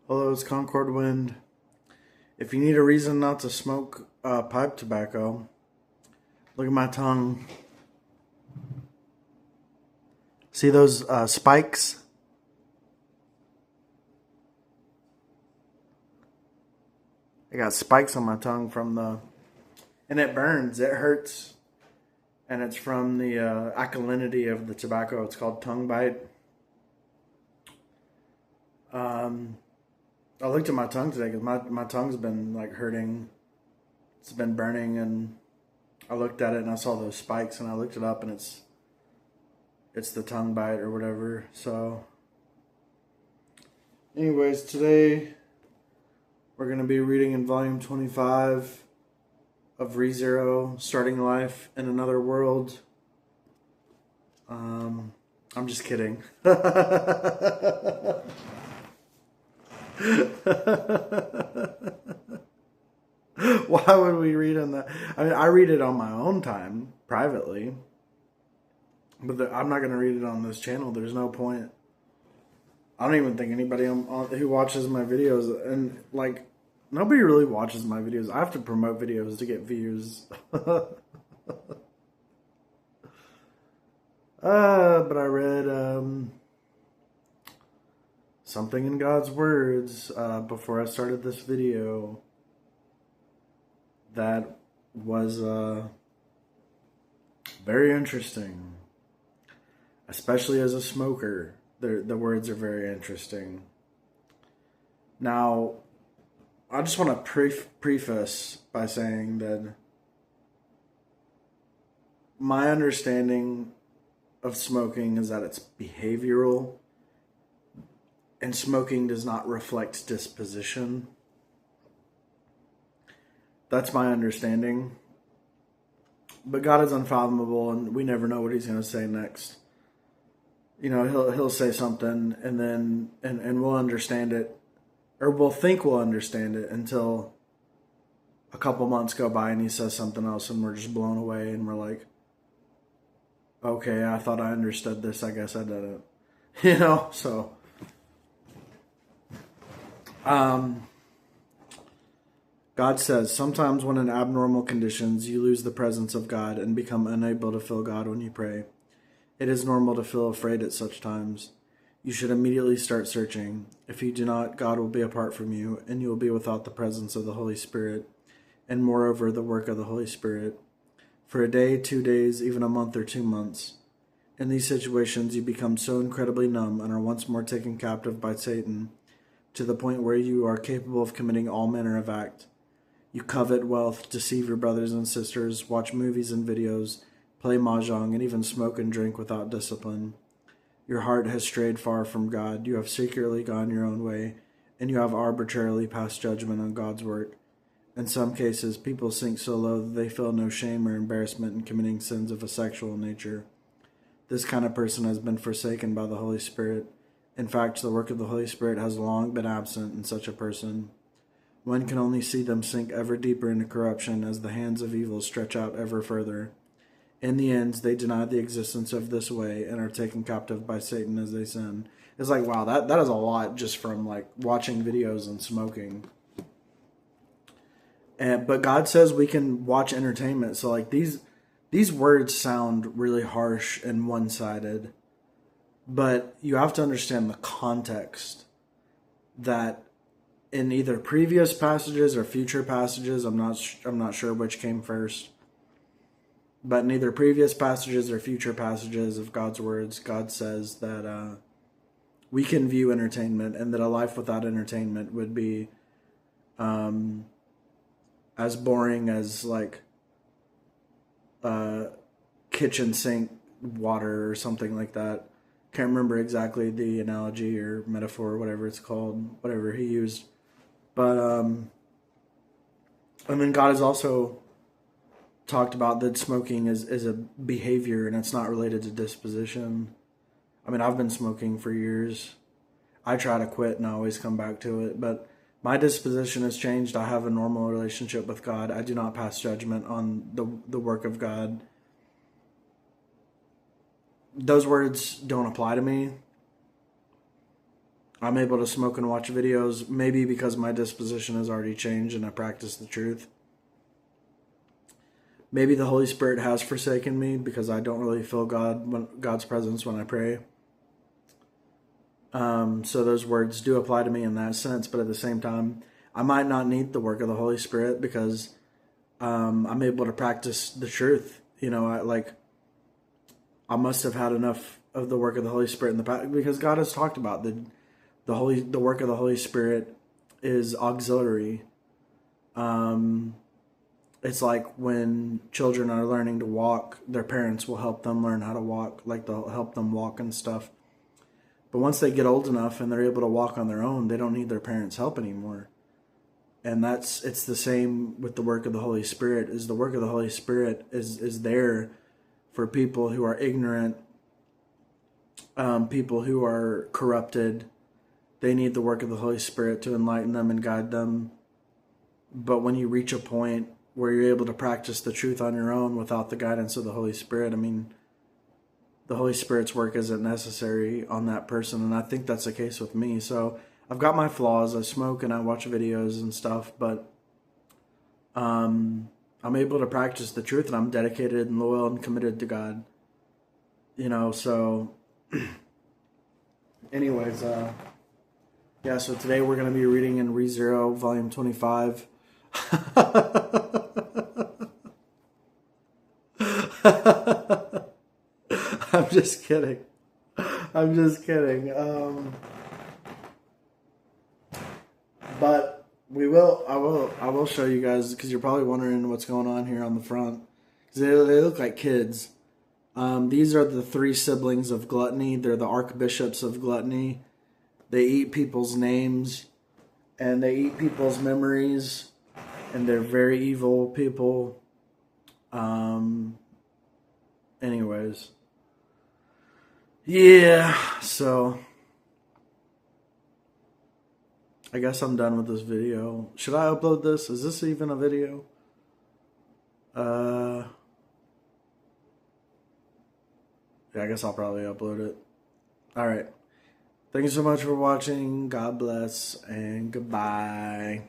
Hello, it's Concord Wind. If you need a reason not to smoke pipe tobacco, look at my tongue. See those spikes? I got spikes on my tongue and it burns, it hurts, and it's from the alkalinity of the tobacco. It's called tongue bite. I looked at my tongue today because my tongue's been like hurting. It's been burning, and I looked at it and I saw those spikes, and I looked it up, and it's the tongue bite or whatever. So, anyways, today we're going to be reading in volume 25 of ReZero, Starting Life in Another World. I'm just kidding. Why would we read on that? I mean, I read it on my own time, privately. But I'm not going to read it on this channel. There's no point. I don't even think anybody who watches my videos, and like, nobody really watches my videos. I have to promote videos to get views. But I read something in God's words before I started this video that was very interesting, especially as a smoker. The words are very interesting. Now, I just want to preface by saying that my understanding of smoking is that it's behavioral, and smoking does not reflect disposition. That's my understanding. But God is unfathomable, and we never know what He's going to say next. You know, he'll say something, and then and we'll understand it, or we'll think we'll understand it until a couple months go by and He says something else, and we're just blown away, and we're like, okay, I thought I understood this. I guess I didn't. You know, so God says, sometimes when in abnormal conditions, you lose the presence of God and become unable to feel God when you pray. It is normal to feel afraid at such times. You should immediately start searching. If you do not, God will be apart from you, and you will be without the presence of the Holy Spirit, and moreover, the work of the Holy Spirit, for a day, 2 days, even a month or 2 months. In these situations, you become so incredibly numb and are once more taken captive by Satan, to the point where you are capable of committing all manner of act. You covet wealth, deceive your brothers and sisters, watch movies and videos, play mahjong, and even smoke and drink without discipline. Your heart has strayed far from God. You have secretly gone your own way, and you have arbitrarily passed judgment on God's work. In some cases, people sink so low that they feel no shame or embarrassment in committing sins of a sexual nature. This kind of person has been forsaken by the Holy Spirit. In fact, the work of the Holy Spirit has long been absent in such a person. One can only see them sink ever deeper into corruption as the hands of evil stretch out ever further. In the end, they deny the existence of this way and are taken captive by Satan as they sin. It's like, wow, that is a lot just from like watching videos and smoking. But God says we can watch entertainment. So like these words sound really harsh and one-sided, but you have to understand the context that in either previous passages or future passages, I'm not sure which came first. But in either previous passages or future passages of God's words, God says that we can view entertainment, and that a life without entertainment would be as boring as like kitchen sink water or something like that. Can't remember exactly the analogy or metaphor or whatever it's called, whatever he used. But and then God has also talked about that smoking is a behavior, and it's not related to disposition. I mean, I've been smoking for years. I try to quit and I always come back to it, but my disposition has changed. I have a normal relationship with God. I do not pass judgment on the work of God. Those words don't apply to me. I'm able to smoke and watch videos, maybe because my disposition has already changed and I practice the truth. Maybe the Holy Spirit has forsaken me because I don't really feel God's presence when I pray. So those words do apply to me in that sense, but at the same time, I might not need the work of the Holy Spirit because I'm able to practice the truth. I must have had enough of the work of the Holy Spirit in the past, because God has talked about the work of the Holy Spirit is auxiliary. It's like when children are learning to walk, their parents will help them learn how to walk, like they'll help them walk and stuff. But once they get old enough and they're able to walk on their own, they don't need their parents' help anymore. And it's the same with the work of the Holy Spirit. Is the work of the Holy Spirit is there for people who are ignorant, people who are corrupted. They need the work of the Holy Spirit to enlighten them and guide them. But when you reach a point where you're able to practice the truth on your own without the guidance of the Holy Spirit, the Holy Spirit's work isn't necessary on that person, and I think that's the case with me. So I've got my flaws. I smoke and I watch videos and stuff, but I'm able to practice the truth, and I'm dedicated and loyal and committed to God. So anyways, so today we're going to be reading in ReZero, volume 25. I'm just kidding. But I will show you guys, because you're probably wondering what's going on here on the front. Because they look like kids. These are the 3 siblings of gluttony. They're the archbishops of gluttony. They eat people's names, and they eat people's memories, and they're very evil people. Anyways. Yeah, so I guess I'm done with this video. Should I upload this? Is this even a video? Yeah, I guess I'll probably upload it. Alright. Thank you so much for watching. God bless and goodbye.